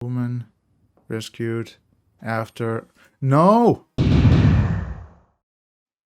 Woman rescued after... No!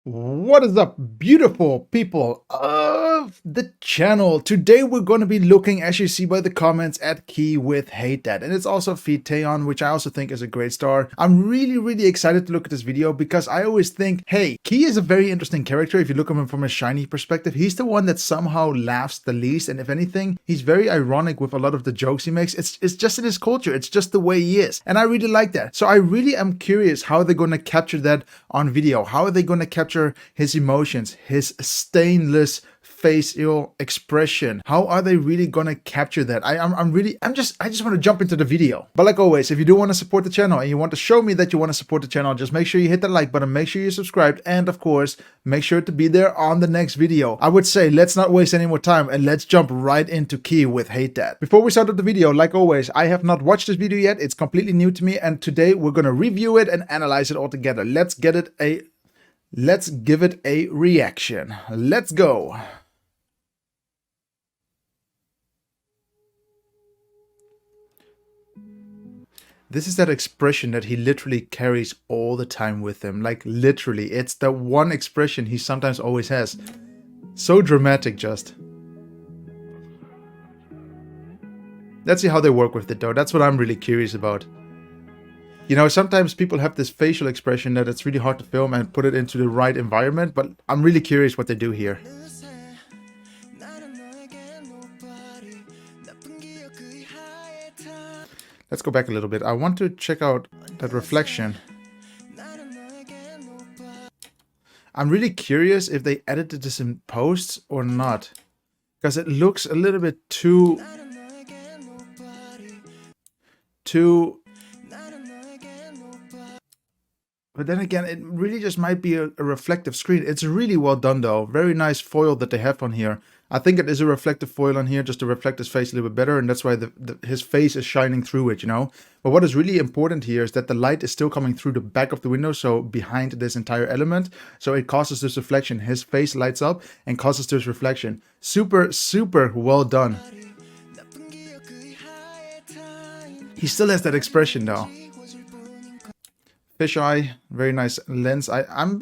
What is up, beautiful people of the channel? Today we're going to be looking, as you see by the comments, at Key with Hate That. And it's also feat TAEYEON, which I also think is a great star. I'm really excited to look at this video because I always think, hey, Key is a very interesting character. If you look at him from a shiny perspective, he's the one that somehow laughs the least. And if anything, he's very ironic with a lot of the jokes he makes. It's just in his culture. It's just the way he is. And I really like that. So I really am curious how they're going to capture that on video. How are they going to capture his emotions, his stainless facial expression? How are they really gonna capture that? I just want to jump into the video. But like always, if you do want to support the channel and you want to show me that you want to support the channel, just make sure you hit that like button, make sure you're subscribed, and of course, make sure to be there on the next video. I would say let's not waste any more time and let's jump right into Key with Hate That. Before we start the video, like always, I have not watched this video yet. It's completely new to me, and today we're gonna review it and analyze it all together. Let's give it a reaction. Let's go. This is that expression that he literally carries all the time with him. Like literally, it's the one expression he sometimes always has. So dramatic just. Let's see how they work with it though. That's what I'm really curious about. You know, sometimes people have this facial expression that it's really hard to film and put it into the right environment, but I'm really curious what they do here. Let's go back a little bit. I want to check out that reflection. I'm really curious if they edited this in post or not, because it looks a little bit too but then again, it really just might be a reflective screen. It's really well done though. Very nice foil that they have on here. I think it is a reflective foil on here just to reflect his face a little bit better, and that's why his face is shining through it, you know. But what is really important here is that the light is still coming through the back of the window, so behind this entire element. So it causes this reflection. His face lights up and causes this reflection. Super well done. He still has that expression though. Fisheye, very nice lens. I'm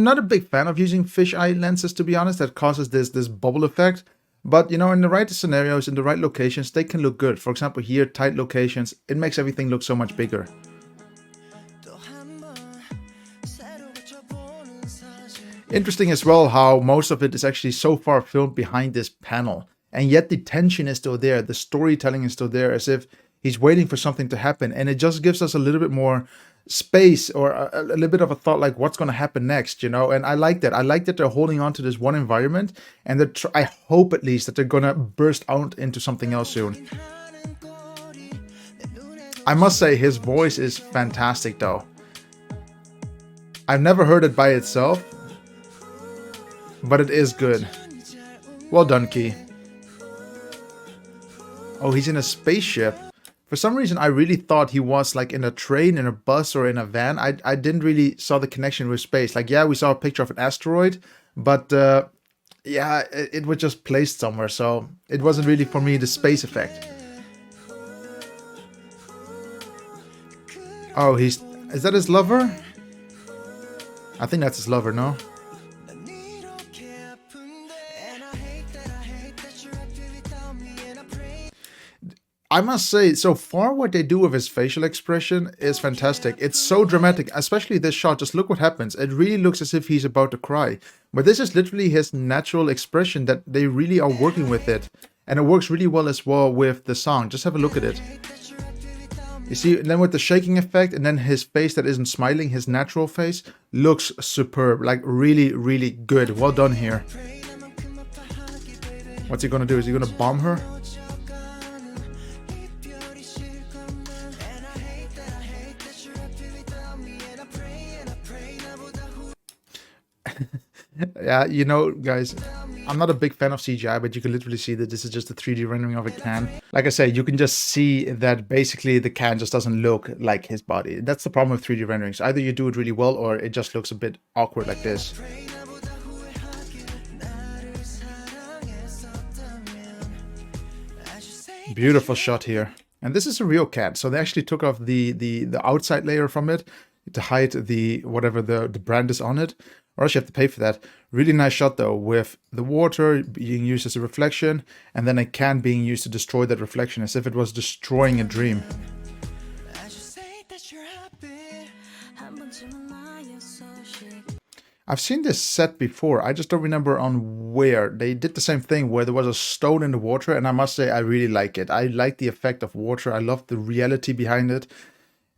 not a big fan of using fisheye lenses, to be honest. That causes this bubble effect. But you know, in the right scenarios, in the right locations, they can look good. For example, here, tight locations, it makes everything look so much bigger. Interesting as well how most of it is actually so far filmed behind this panel, and yet the tension is still there. The storytelling is still there, as if he's waiting for something to happen, and it just gives us a little bit more space or a little bit of a thought, like what's going to happen next, you know. And I like that. I like that they're holding on to this one environment, and that I hope at least that they're going to burst out into something else soon. I must say his voice is fantastic though. I've never heard it by itself, but it is good. Well done, Key. Oh, he's in a spaceship. For some reason, I really thought he was like in a train, in a bus, or in a van. I didn't really saw the connection with space. Like, yeah, we saw a picture of an asteroid, but yeah, it was just placed somewhere. So it wasn't really, for me, the space effect. Oh, is that his lover? I think that's his lover, no? I must say, so far what they do with his facial expression is fantastic. It's so dramatic, especially this shot. Just look what happens. It really looks as if he's about to cry. But this is literally his natural expression that they really are working with it. And it works really well as well with the song. Just have a look at it. You see, then with the shaking effect, and then his face that isn't smiling, his natural face, looks superb. Like really good. Well done here. What's he gonna do? Is he gonna bomb her? Yeah, you know, guys, I'm not a big fan of CGI, but you can literally see that this is just a 3D rendering of a can. Like I said, you can just see that basically the can just doesn't look like his body. That's the problem with 3D renderings. Either you do it really well or it just looks a bit awkward like this. Beautiful shot here. And this is a real cat, so they actually took off the outside layer from it to hide the whatever the brand is on it, or else you have to pay for that. Really nice shot though, with the water being used as a reflection, and then a can being used to destroy that reflection, as if it was destroying a dream. I've seen this set before, I just don't remember on where. They did the same thing where there was a stone in the water, and I must say I really like it. I like the effect of water, I love the reality behind it.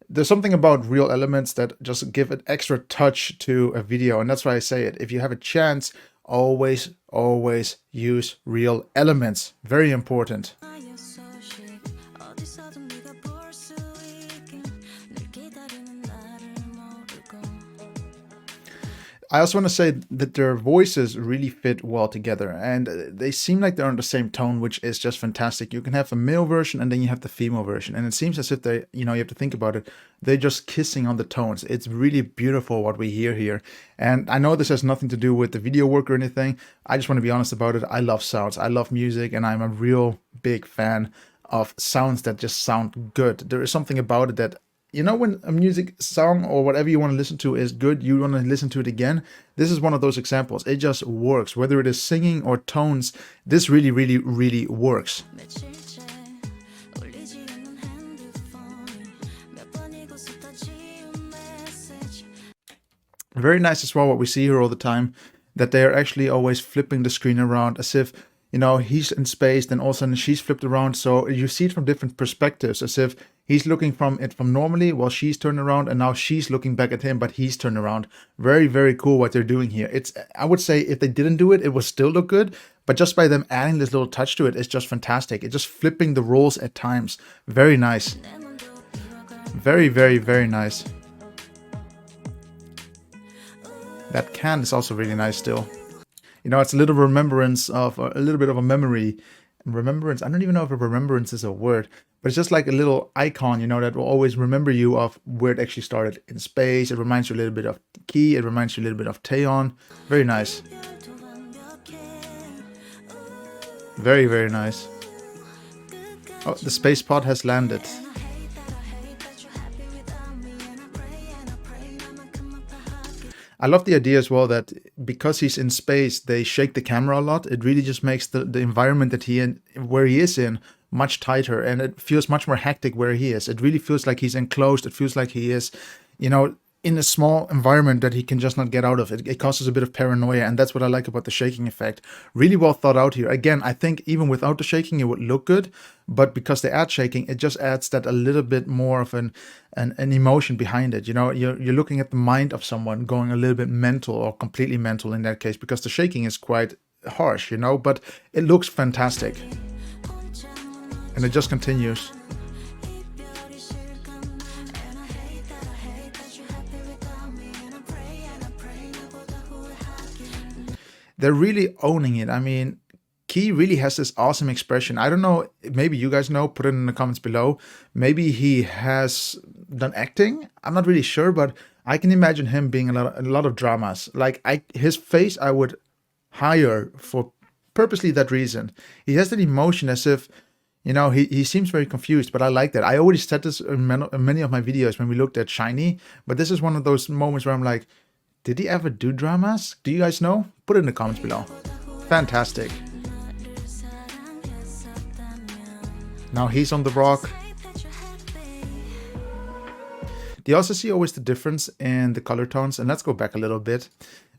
There's something about real elements that just give an extra touch to a video, and that's why I say it. If you have a chance, always use real elements. Very important. I also want to say that their voices really fit well together, and they seem like they're on the same tone, which is just fantastic. You can have a male version and then you have the female version, and it seems as if they, you have to think about it, they're just kissing on the tones. It's really beautiful what we hear here. And I know this has nothing to do with the video work or anything. I just want to be honest about it. I love sounds, I love music, and I'm a real big fan of sounds that just sound good. There is something about it that, when a music song or whatever you want to listen to is good, you want to listen to it again. This is one of those examples. It just works. Whether it is singing or tones, this really works. Very nice as well what we see here all the time, that they are actually always flipping the screen around, as if, he's in space, then all of a sudden she's flipped around. So you see it from different perspectives, as if he's looking from normally while she's turned around, and now she's looking back at him, but he's turned around. Very cool what they're doing here. I would say if they didn't do it, it would still look good. But just by them adding this little touch to it, it's just fantastic. It's just flipping the roles at times. Very nice. Very nice. That can is also really nice still. It's a little remembrance of a little bit of a memory. Remembrance, I don't even know if a remembrance is a word, but it's just like a little icon, that will always remember you of where it actually started in space. It reminds you a little bit of Key, it reminds you a little bit of TAEYEON. Very nice. Very nice. Oh, the space pod has landed. I love the idea as well that because he's in space, they shake the camera a lot. It really just makes the environment that where he is in much tighter, and it feels much more hectic where he is. It really feels like he's enclosed. It feels like he is, in a small environment that he can just not get out of. It causes a bit of paranoia, and that's what I like about the shaking effect. Really well thought out here. Again, I think even without the shaking, it would look good, but because they add shaking, it just adds that a little bit more of an emotion behind it. You're looking at the mind of someone going a little bit mental, or completely mental in that case, because the shaking is quite harsh, but it looks fantastic. And it just continues. They're really owning it. I mean, Key really has this awesome expression. I don't know, maybe you guys know, put it in the comments below. Maybe he has done acting. I'm not really sure, but I can imagine him being a lot of dramas. Like his face I would hire for purposely that reason. He has that emotion as if, he seems very confused, but I like that. I already said this in many of my videos when we looked at Shiny, but this is one of those moments where I'm like, did he ever do dramas? Do you guys know? Put it in the comments below. Fantastic. Now he's on the rock. Do you also see always the difference in the color tones? And let's go back a little bit.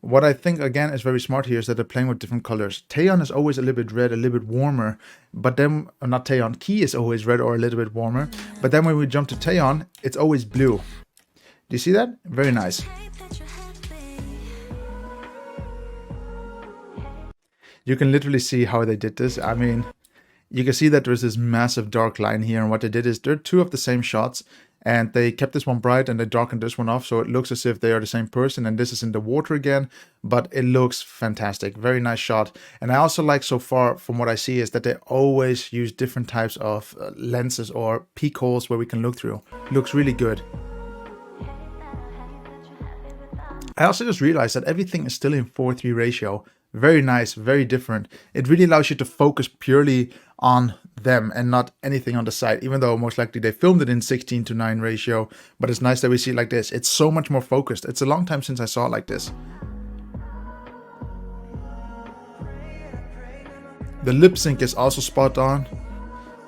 What I think, again, is very smart here is that they're playing with different colors. TAEYEON is always a little bit red, a little bit warmer. But then, not TAEYEON, Key is always red or a little bit warmer. But then when we jump to TAEYEON, it's always blue. Do you see that? Very nice. You can literally see how they did this. I mean, you can see that there's this massive dark line here, and what they did is there are two of the same shots, and they kept this one bright and they darkened this one off, so it looks as if they are the same person, and this is in the water again, but it looks fantastic. Very nice shot. And I also like, so far from what I see, is that they always use different types of lenses or peek holes where we can look through. Looks really good. I also just realized that everything is still in 4:3 ratio. Very nice, very different. It really allows you to focus purely on them and not anything on the side, even though most likely they filmed it in 16:9 ratio. But it's nice that we see it like this. It's so much more focused. It's a long time since I saw it like this. The lip sync is also spot on.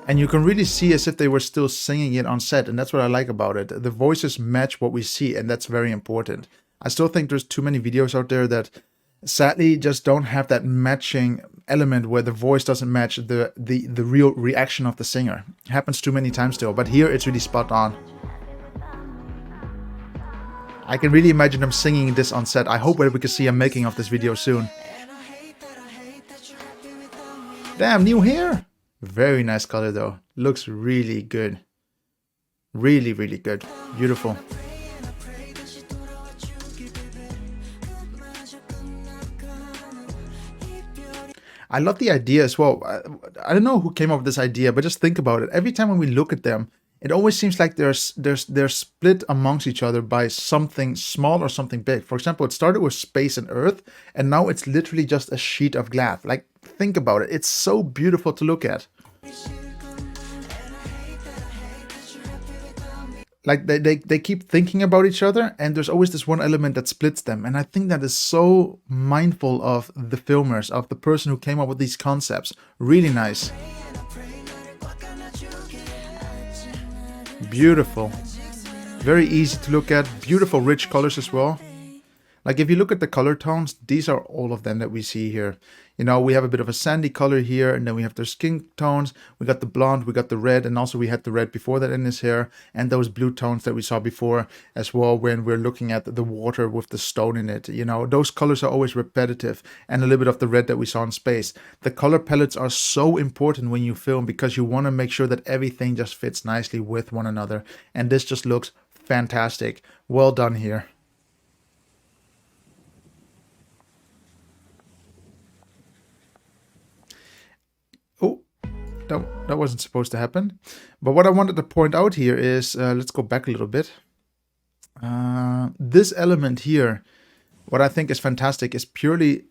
And you can really see as if they were still singing it on set, and that's what I like about it. The voices match what we see, and that's very important. I still think there's too many videos out there that sadly just don't have that matching element where the voice doesn't match the real reaction of the singer. It happens too many times still, but here it's really spot on. I can really imagine them singing this on set. I hope that we can see a making of this video soon. Damn, new hair! Very nice color though. Looks really good. Really, really good. Beautiful. I love the idea as well. I don't know who came up with this idea, but just think about it. Every time when we look at them, it always seems like they're split amongst each other by something small or something big. For example, it started with space and earth, and now it's literally just a sheet of glass. Like, think about it. It's so beautiful to look at. Like they keep thinking about each other, and there's always this one element that splits them. And I think that is so mindful of the filmers, of the person who came up with these concepts. Really nice. Beautiful. Very easy to look at. Beautiful rich colors as well. Like if you look at the color tones, these are all of them that we see here. You know, we have a bit of a sandy color here, and then we have their skin tones. We got the blonde, we got the red, and also we had the red before that in his hair, and those blue tones that we saw before as well when we're looking at the water with the stone in it. You know, those colors are always repetitive, and a little bit of the red that we saw in space. The color palettes are so important when you film because you want to make sure that everything just fits nicely with one another, and this just looks fantastic. Well done here. That wasn't supposed to happen. But what I wanted to point out here is, let's go back a little bit. This element here, what I think is fantastic is purely,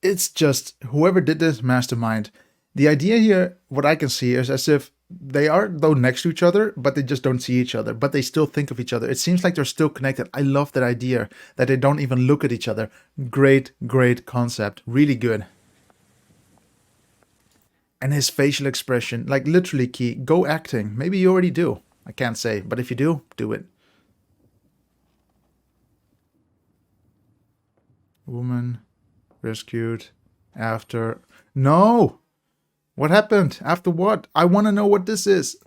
it's just whoever did this, mastermind. The idea here, what I can see is as if they are though next to each other, but they just don't see each other, but they still think of each other. It seems like they're still connected. I love that idea, that they don't even look at each other. Great, great concept. Really good. And his facial expression, like literally key, go acting. Maybe you already do. I can't say, but if you do, do it. Woman rescued after... No! What happened? After what? I want to know what this is.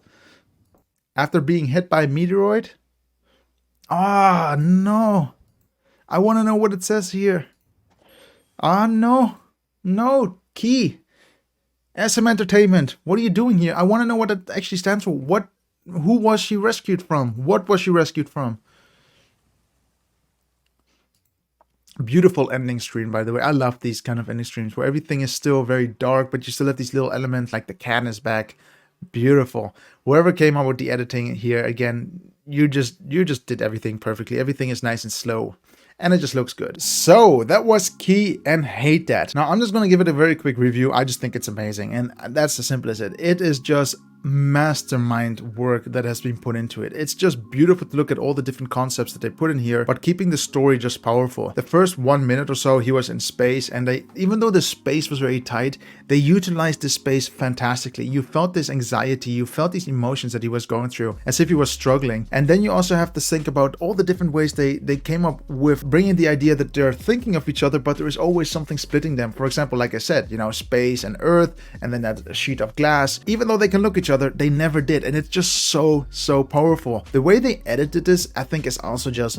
After being hit by a meteoroid? Ah, no. I want to know what it says here. Ah, no. No, key. SM Entertainment, what are you doing here? I want to know what it actually stands for. Who was she rescued from? What was she rescued from? Beautiful ending screen, by the way. I love these kind of ending screens where everything is still very dark, but you still have these little elements like the cat is back. Beautiful. Whoever came up with the editing here, again, you just did everything perfectly. Everything is nice and slow. And it just looks good. So that was Key and Hate That. Now I'm just going to give it a very quick review. I just think it's amazing. And that's as simple as it. It is just mastermind work that has been put into it. It's just beautiful to look at all the different concepts that they put in here, but keeping the story just powerful. The first 1 minute or so he was in space, and even though the space was very tight, they utilized the space fantastically. You felt this anxiety, you felt these emotions that he was going through, as if he was struggling. And then you also have to think about all the different ways they came up with bringing the idea that they're thinking of each other, but there is always something splitting them. For example, like I said, you know, space and earth, and then that sheet of glass. Even though they can look at each other, they never did, and it's just so powerful. The way they edited this, I think, is also just...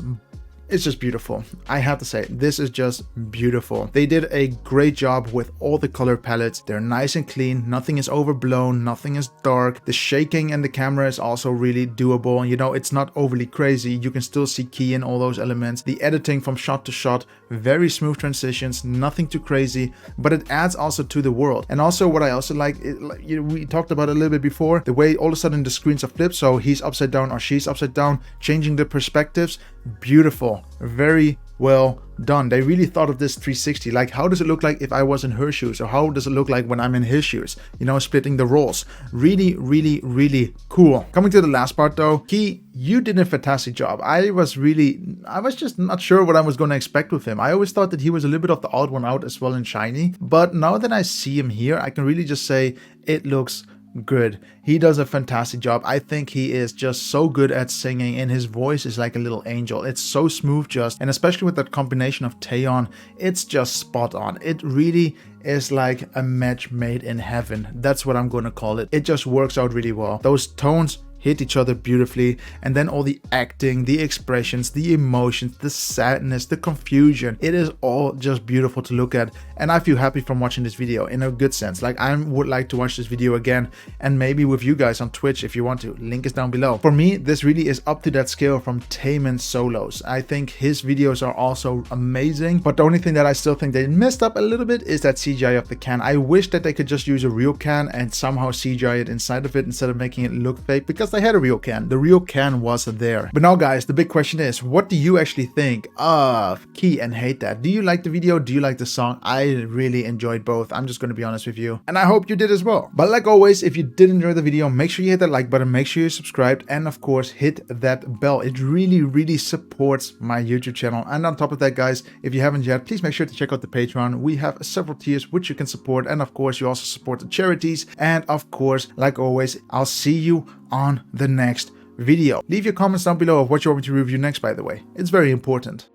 it's just beautiful. I have to say, this is just beautiful. They did a great job with all the color palettes. They're nice and clean. Nothing is overblown. Nothing is dark. The shaking and the camera is also really doable. You know, it's not overly crazy. You can still see Key in all those elements. The editing from shot to shot, very smooth transitions, nothing too crazy, but it adds also to the world. And also what I also like, we talked about it a little bit before, the way all of a sudden the screens are flipped, so he's upside down or she's upside down, changing the perspectives. Beautiful. Very well done. They really thought of this 360. Like, how does it look like if I was in her shoes, or how does it look like when I'm in his shoes? You know, splitting the roles. Really, really, really cool. Coming to the last part though, Key, you did a fantastic job. I was just not sure what I was going to expect with him. I always thought that he was a little bit of the odd one out as well in Shiny, but now that I see him here, I can really just say it looks good. He does a fantastic job. I think he is just so good at singing, and his voice is like a little angel. It's so smooth just, and especially with that combination of TAEYEON, it's just spot on. It really is like a match made in heaven. That's what I'm going to call it. It just works out really well. Those tones hit each other beautifully, and then all the acting, the expressions, the emotions, the sadness, the confusion, it is all just beautiful to look at. And I feel happy from watching this video in a good sense. Like, I would like to watch this video again, and maybe with you guys on Twitch if you want to. Link is down below. For me, this really is up to that scale from Taemin's solos. I think his videos are also amazing, but the only thing that I still think they messed up a little bit is that CGI of the can. I wish that they could just use a real can and somehow CGI it inside of it instead of making it look fake, because they had a real can. The real can was there. But now guys, the big question is, what do you actually think of Key and Hate That? Do you like the video? Do you like the song? I really enjoyed both. I'm just going to be honest with you, and I hope you did as well. But like always, if you did enjoy the video, make sure you hit that like button, make sure you're subscribed, and of course hit that bell. It really supports my YouTube channel. And on top of that guys, if you haven't yet, please make sure to check out the Patreon. We have several tiers which you can support, and of course you also support the charities. And of course, like always, I'll see you on the next video. Leave your comments down below of what you want me to review next, by the way. It's very important.